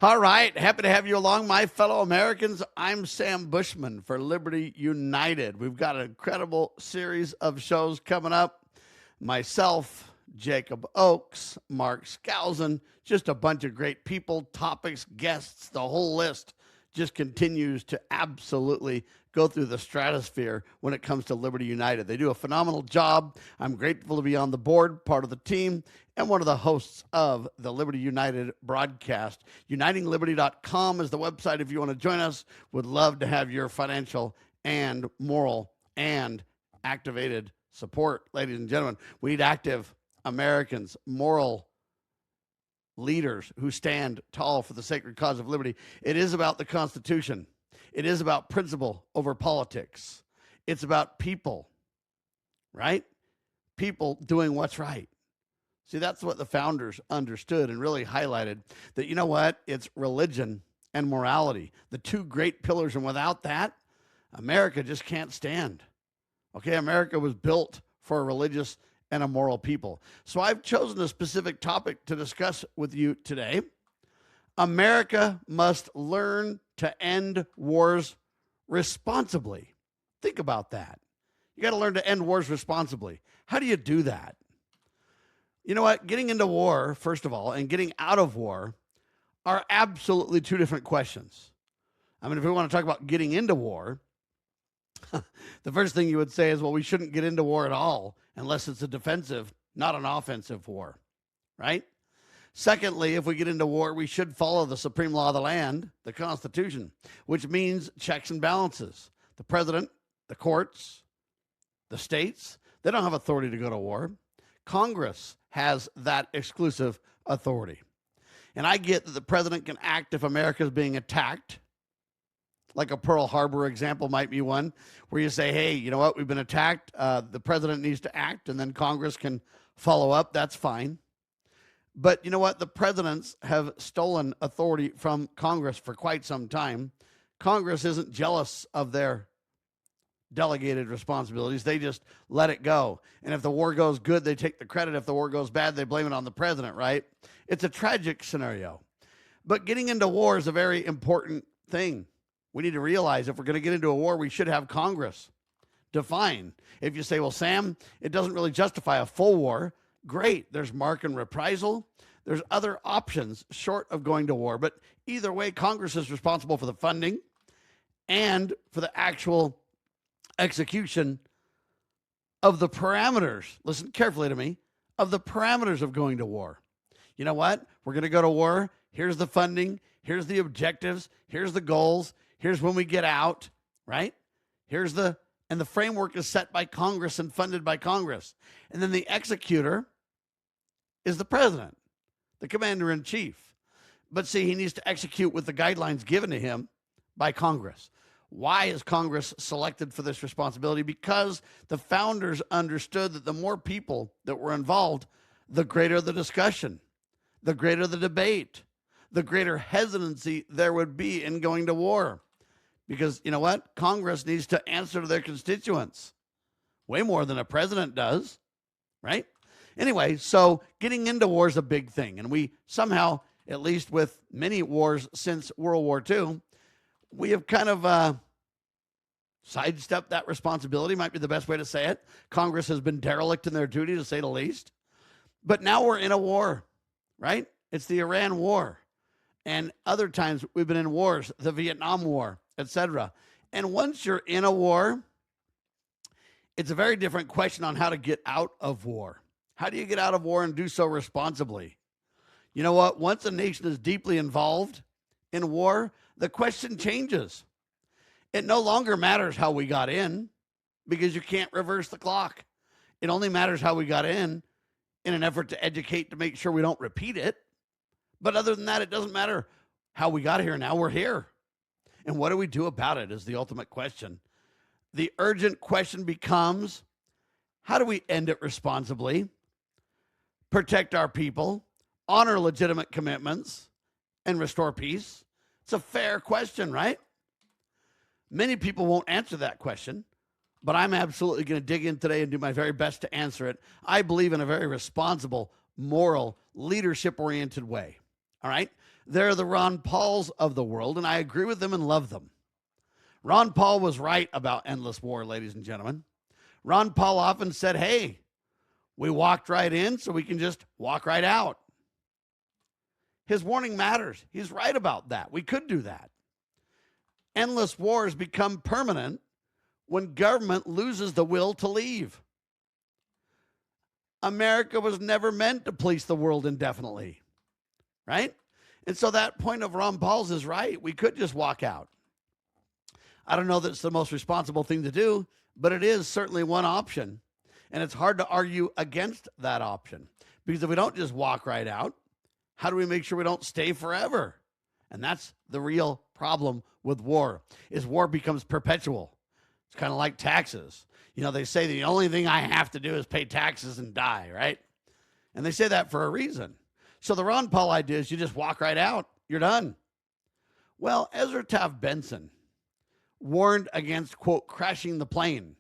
All right. Happy to have you along, my fellow Americans. I'm Sam Bushman for Liberty United. We've got an incredible series of shows coming up. Myself, Jacob Oakes, Mark Skousen, just a bunch of great people, topics, guests, the whole list just continues to absolutely go through the stratosphere when it comes to Liberty United. They do a phenomenal job. I'm grateful to be on the board, part of the team, and one of the hosts of the Liberty United broadcast. UnitingLiberty.com is the website if you want to join us. Would love to have your financial and moral and activated support, ladies and gentlemen. We need active Americans, moral leaders who stand tall for the sacred cause of liberty. It is about the Constitution. It is about principle over politics. It's about people, right? People doing what's right. See, that's what the founders understood and really highlighted, that, you know what? It's religion and morality, the two great pillars. And without that, America just can't stand. Okay, America was built for a religious and a moral people. So I've chosen a specific topic to discuss with you today. America must learn to end wars responsibly. Think about that. You got to learn to end wars responsibly. How do you do that? You know what? Getting into war, first of all, and getting out of war are absolutely two different questions. I mean, if we want to talk about getting into war, the first thing you would say is, well, we shouldn't get into war at all unless it's a defensive, not an offensive war, right? Secondly, if we get into war, we should follow the supreme law of the land, the Constitution, which means checks and balances. The president, the courts, the states, they don't have authority to go to war. Congress has that exclusive authority. And I get that the president can act if America is being attacked, like a Pearl Harbor example might be one, where you say, hey, you know what, we've been attacked. The president needs to act, and then Congress can follow up. That's fine. But you know what? The presidents have stolen authority from Congress for quite some time. Congress isn't jealous of their delegated responsibilities. They just let it go. And if the war goes good, they take the credit. If the war goes bad, they blame it on the president, right? It's a tragic scenario. But getting into war is a very important thing. We need to realize if we're going to get into a war, we should have Congress define. If you say, well, Sam, it doesn't really justify a full war, great. There's mark and reprisal. There's other options short of going to war. But either way, Congress is responsible for the funding and for the actual execution of the parameters. Listen carefully to me, of the parameters of going to war. You know what? We're going to go to war. Here's the funding. Here's the objectives. Here's the goals. Here's when we get out, right? And the framework is set by Congress and funded by Congress. And then the executor is the president, the commander-in-chief. But see, he needs to execute with the guidelines given to him by Congress. Why is Congress selected for this responsibility? Because the founders understood that the more people that were involved, the greater the discussion, the greater the debate, the greater hesitancy there would be in going to war. Because you know what? Congress needs to answer to their constituents way more than a president does, right? Anyway, so getting into war is a big thing. And we somehow, at least with many wars since World War II, we have kind of sidestepped that responsibility, might be the best way to say it. Congress has been derelict in their duty, to say the least. But now we're in a war, right? It's the Iran war. And other times we've been in wars, the Vietnam War, etc. And once you're in a war, it's a very different question on how to get out of war. How do you get out of war and do so responsibly? You know what? Once a nation is deeply involved in war, the question changes. It no longer matters how we got in because you can't reverse the clock. It only matters how we got in an effort to educate to make sure we don't repeat it. But other than that, it doesn't matter how we got here. Now we're here. And what do we do about it is the ultimate question. The urgent question becomes, how do we end it responsibly, protect our people, honor legitimate commitments, and restore peace? It's a fair question, right? Many people won't answer that question, but I'm absolutely going to dig in today and do my very best to answer it. I believe in a very responsible, moral, leadership-oriented way. All right? They're the Ron Pauls of the world, and I agree with them and love them. Ron Paul was right about endless war, ladies and gentlemen. Ron Paul often said, hey, we walked right in so we can just walk right out. His warning matters. He's right about that. We could do that. Endless wars become permanent when government loses the will to leave. America was never meant to police the world indefinitely, right? And so that point of Ron Paul's is right. We could just walk out. I don't know that it's the most responsible thing to do, but it is certainly one option. And it's hard to argue against that option, because if we don't just walk right out, how do we make sure we don't stay forever? And that's the real problem with war, is war becomes perpetual. It's kind of like taxes. You know, they say the only thing I have to do is pay taxes and die, right? And they say that for a reason. So the Ron Paul idea is you just walk right out. You're done. Well, Ezra Taft Benson warned against, quote, crashing the plane,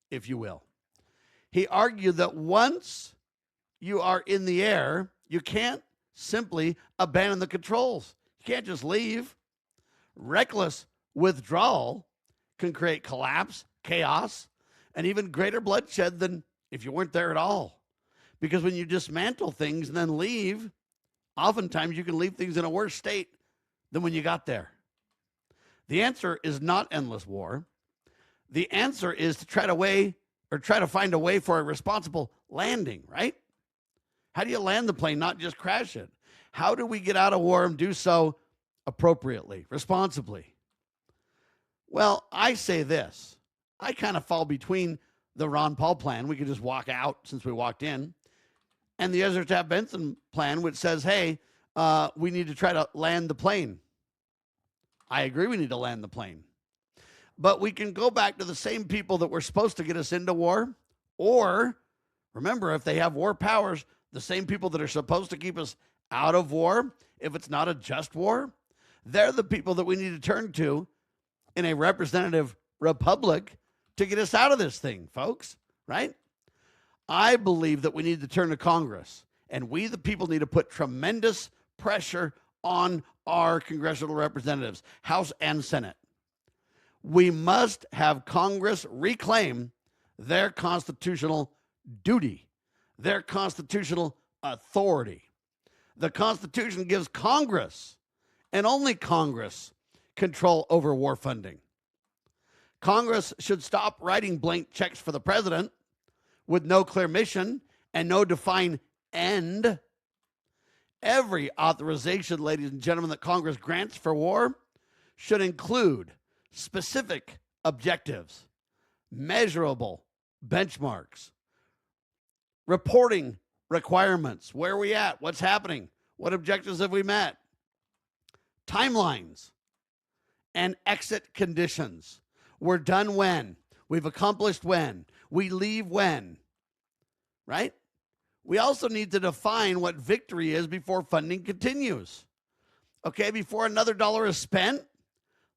if you will. He argued that once you are in the air, you can't simply abandon the controls. You can't just leave. Reckless withdrawal can create collapse, chaos, and even greater bloodshed than if you weren't there at all. Because when you dismantle things and then leave, oftentimes you can leave things in a worse state than when you got there. The answer is not endless war. The answer is to try to find a way for a responsible landing, right? How do you land the plane, not just crash it? How do we get out of war and do so appropriately, responsibly? Well, I say this. I kind of fall between the Ron Paul plan, we could just walk out since we walked in, and the Ezra Taft Benson plan, which says, hey, we need to try to land the plane. I agree we need to land the plane. But we can go back to the same people that were supposed to get us into war, or, remember, if they have war powers, the same people that are supposed to keep us out of war, if it's not a just war, they're the people that we need to turn to in a representative republic to get us out of this thing, folks, right? I believe that we need to turn to Congress, and we, the people, need to put tremendous pressure on our congressional representatives, House and Senate. We must have Congress reclaim their constitutional duty, their constitutional authority. The Constitution gives Congress, and only Congress, control over war funding. Congress should stop writing blank checks for the president with no clear mission and no defined end. Every authorization, ladies and gentlemen, that Congress grants for war should include specific objectives, measurable benchmarks, reporting requirements. Where are we at? What's happening? What objectives have we met? Timelines and exit conditions. We're done when? We've accomplished when? We leave when? Right? We also need to define what victory is before funding continues. Okay, before another dollar is spent,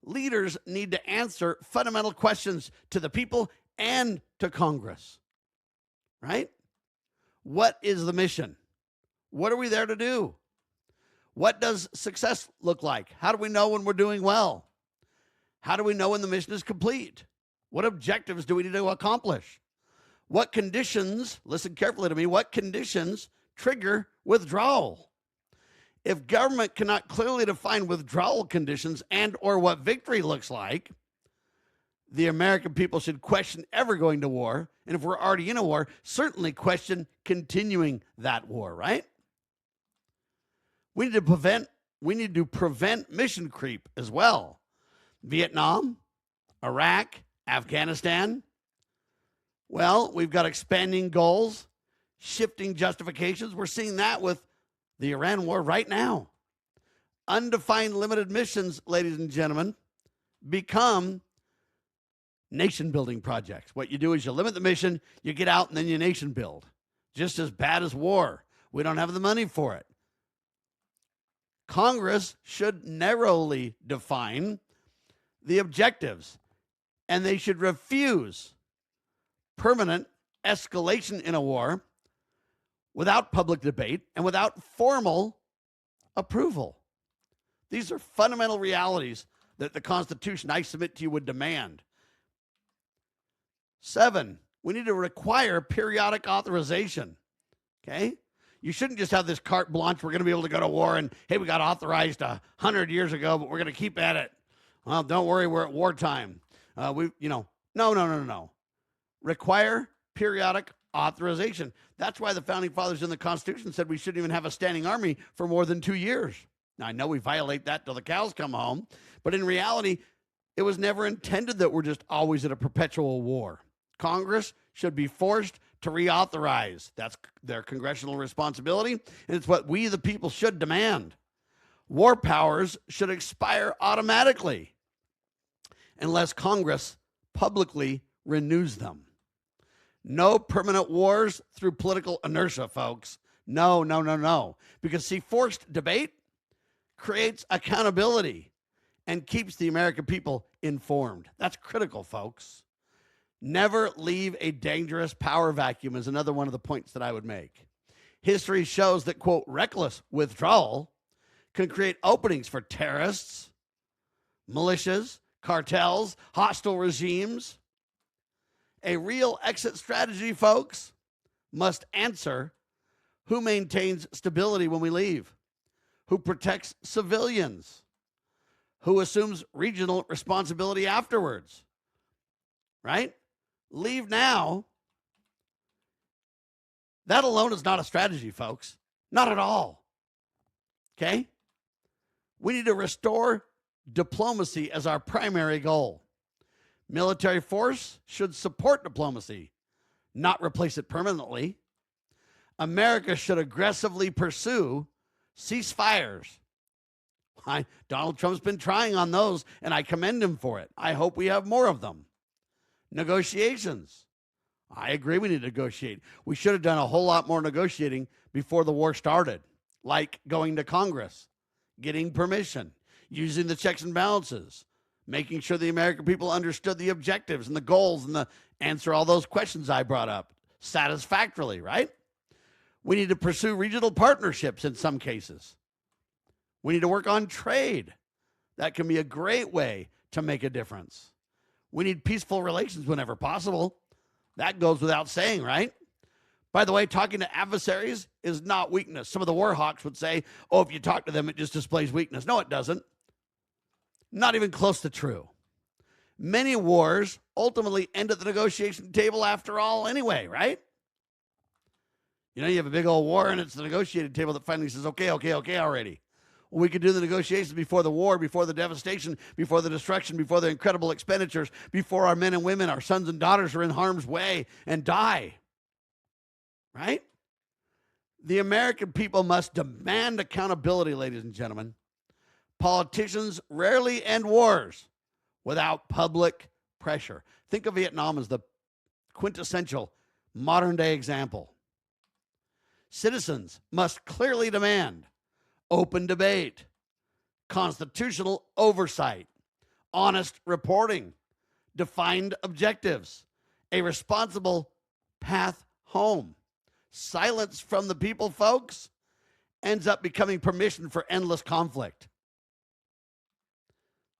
leaders need to answer fundamental questions to the people and to Congress. Right? What is the mission? What are we there to do? What does success look like? How do we know when we're doing well? How do we know when the mission is complete? What objectives do we need to accomplish? What conditions, listen carefully to me, what conditions trigger withdrawal? If government cannot clearly define withdrawal conditions and or what victory looks like, the American people should question ever going to war. And if we're already in a war, certainly question continuing that war, right? We need to prevent mission creep as well. Vietnam, Iraq, Afghanistan. Well, we've got expanding goals, shifting justifications. We're seeing that with the Iran war right now. Undefined limited missions, ladies and gentlemen, become nation-building projects. What you do is you limit the mission, you get out, and then you nation build. Just as bad as war. We don't have the money for it. Congress should narrowly define the objectives, and they should refuse permanent escalation in a war without public debate and without formal approval. These are fundamental realities that the Constitution, I submit to you, would demand. 7, we need to require periodic authorization. Okay? You shouldn't just have this carte blanche. We're going to be able to go to war and, hey, we got authorized 100 years ago, but we're going to keep at it. Well, don't worry, we're at wartime. No. Require periodic authorization. That's why the founding fathers in the Constitution said we shouldn't even have a standing army for more than 2 years. Now, I know we violate that till the cows come home, but in reality, it was never intended that we're just always at a perpetual war. Congress should be forced to reauthorize. That's their congressional responsibility, and it's what we, the people, should demand. War powers should expire automatically unless Congress publicly renews them. No permanent wars through political inertia, folks. No. Because, see, forced debate creates accountability and keeps the American people informed. That's critical, folks. Never leave a dangerous power vacuum is another one of the points that I would make. History shows that, quote, reckless withdrawal can create openings for terrorists, militias, cartels, hostile regimes. A real exit strategy, folks, must answer who maintains stability when we leave, who protects civilians, who assumes regional responsibility afterwards, right? Leave now. That alone is not a strategy, folks. Not at all. Okay? We need to restore diplomacy as our primary goal. Military force should support diplomacy, not replace it permanently. America should aggressively pursue ceasefires. Donald Trump's been trying on those, and I commend him for it. I hope we have more of them. Negotiations. I agree we need to negotiate. We should have done a whole lot more negotiating before the war started, like going to Congress, getting permission, using the checks and balances, making sure the American people understood the objectives and the goals and the answer all those questions I brought up satisfactorily, right? We need to pursue regional partnerships in some cases. We need to work on trade. That can be a great way to make a difference. We need peaceful relations whenever possible. That goes without saying, right? By the way, talking to adversaries is not weakness. Some of the war hawks would say, oh, if you talk to them, it just displays weakness. No, it doesn't. Not even close to true. Many wars ultimately end at the negotiation table after all anyway, right? You have a big old war and it's the negotiating table that finally says, okay already. Well, we could do the negotiations before the war, before the devastation, before the destruction, before the incredible expenditures, before our men and women, our sons and daughters are in harm's way and die. Right? The American people must demand accountability, ladies and gentlemen. Politicians rarely end wars without public pressure. Think of Vietnam as the quintessential modern-day example. Citizens must clearly demand open debate, constitutional oversight, honest reporting, defined objectives, a responsible path home. Silence from the people, folks, ends up becoming permission for endless conflict.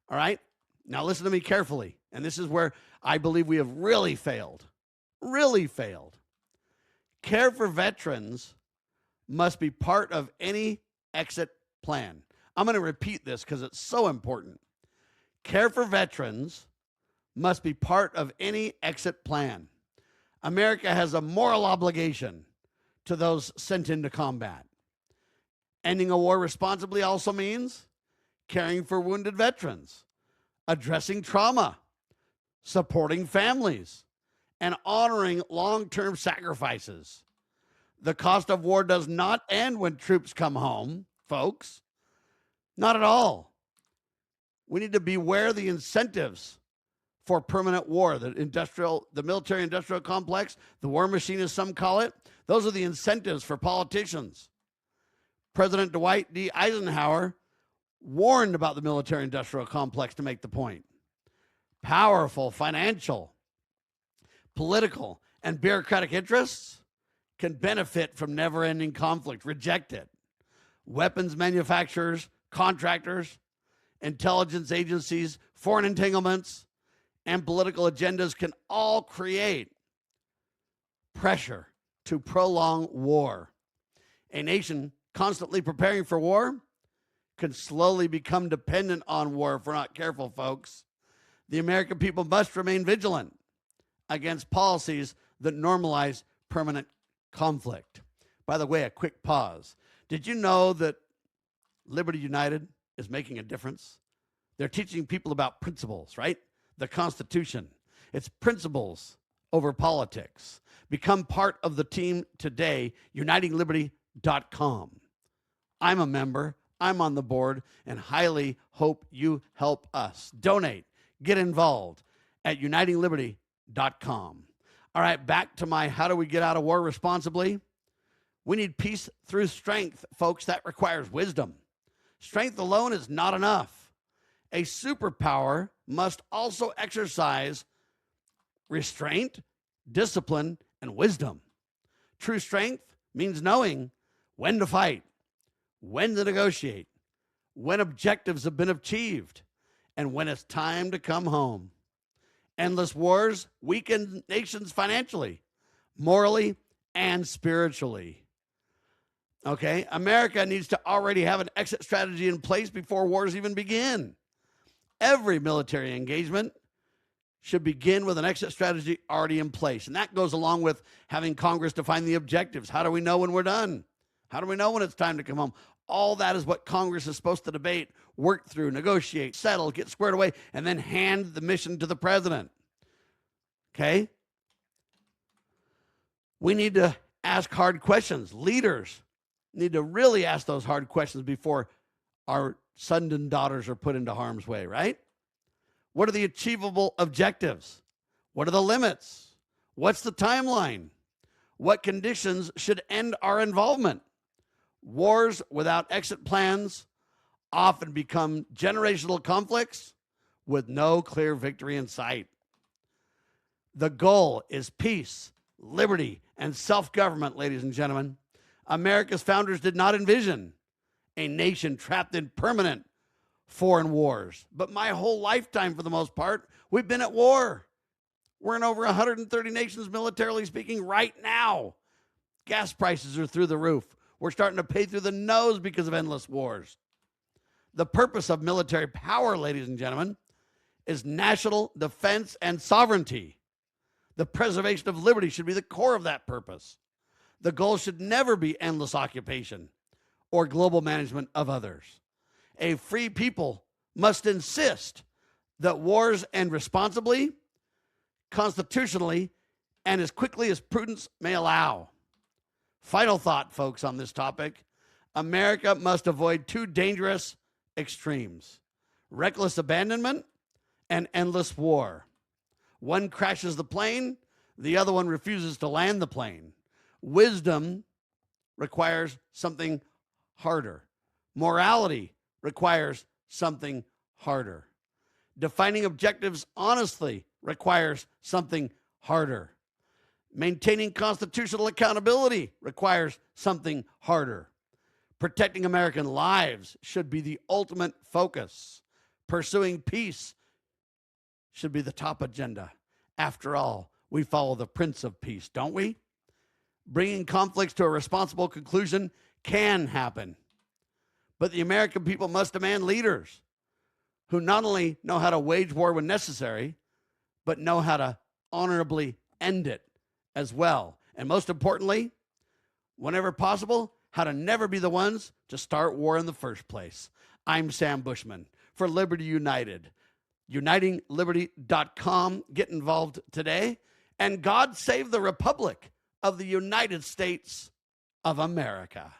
All right? Now listen to me carefully. And this is where I believe we have really failed. Really failed. Care for veterans must be part of any exit plan. I'm going to repeat this because it's so important. Care for veterans must be part of any exit plan. America has a moral obligation to those sent into combat. Ending a war responsibly also means caring for wounded veterans, addressing trauma, supporting families, and honoring long-term sacrifices. The cost of war does not end when troops come home, folks. Not at all. We need to beware the incentives for permanent war. The military-industrial complex, the war machine as some call it, those are the incentives for politicians. President Dwight D. Eisenhower warned about the military-industrial complex to make the point. Powerful financial, political, and bureaucratic interests can benefit from never-ending conflict. Reject it. Weapons manufacturers, contractors, intelligence agencies, foreign entanglements, and political agendas can all create pressure to prolong war. A nation constantly preparing for war can slowly become dependent on war if we're not careful, folks. The American people must remain vigilant against policies that normalize permanent conflict. By the way, a quick pause. Did you know that Liberty United is making a difference? They're teaching people about principles, right? The Constitution. It's principles over politics. Become part of the team today, unitingliberty.com. I'm a member, I'm on the board, and highly hope you help us. Donate, get involved at unitingliberty.com. All right, back to my how do we get out of war responsibly? We need peace through strength, folks. That requires wisdom. Strength alone is not enough. A superpower must also exercise restraint, discipline, and wisdom. True strength means knowing when to fight, when to negotiate, when objectives have been achieved, and when it's time to come home. Endless wars weaken nations financially, morally, and spiritually. Okay, America needs to already have an exit strategy in place before wars even begin. Every military engagement should begin with an exit strategy already in place. And that goes along with having Congress define the objectives. How do we know when we're done? How do we know when it's time to come home? All that is what Congress is supposed to debate, work through, negotiate, settle, get squared away, and then hand the mission to the president. Okay? We need to ask hard questions. Leaders need to really ask those hard questions before our sons and daughters are put into harm's way, right? What are the achievable objectives? What are the limits? What's the timeline? What conditions should end our involvement? Wars without exit plans often become generational conflicts with no clear victory in sight. The goal is peace, liberty, and self-government, ladies and gentlemen. America's founders did not envision a nation trapped in permanent foreign wars. But my whole lifetime, for the most part, we've been at war. We're in over 130 nations, militarily speaking, right now. Gas prices are through the roof. We're starting to pay through the nose because of endless wars. The purpose of military power, ladies and gentlemen, is national defense and sovereignty. The preservation of liberty should be the core of that purpose. The goal should never be endless occupation or global management of others. A free people must insist that wars end responsibly, constitutionally, and as quickly as prudence may allow. Final thought, folks, on this topic. America must avoid two dangerous extremes: reckless abandonment and endless war. One crashes the plane, the other one refuses to land the plane. Wisdom requires something harder. Morality requires something harder. Defining objectives honestly requires something harder. Maintaining constitutional accountability requires something harder. Protecting American lives should be the ultimate focus. Pursuing peace should be the top agenda. After all, we follow the Prince of Peace, don't we? Bringing conflicts to a responsible conclusion can happen. But the American people must demand leaders who not only know how to wage war when necessary, but know how to honorably end it as well. And most importantly, whenever possible, how to never be the ones to start war in the first place. I'm Sam Bushman for Liberty United. UnitingLiberty.com. Get involved today. And God save the Republic of the United States of America.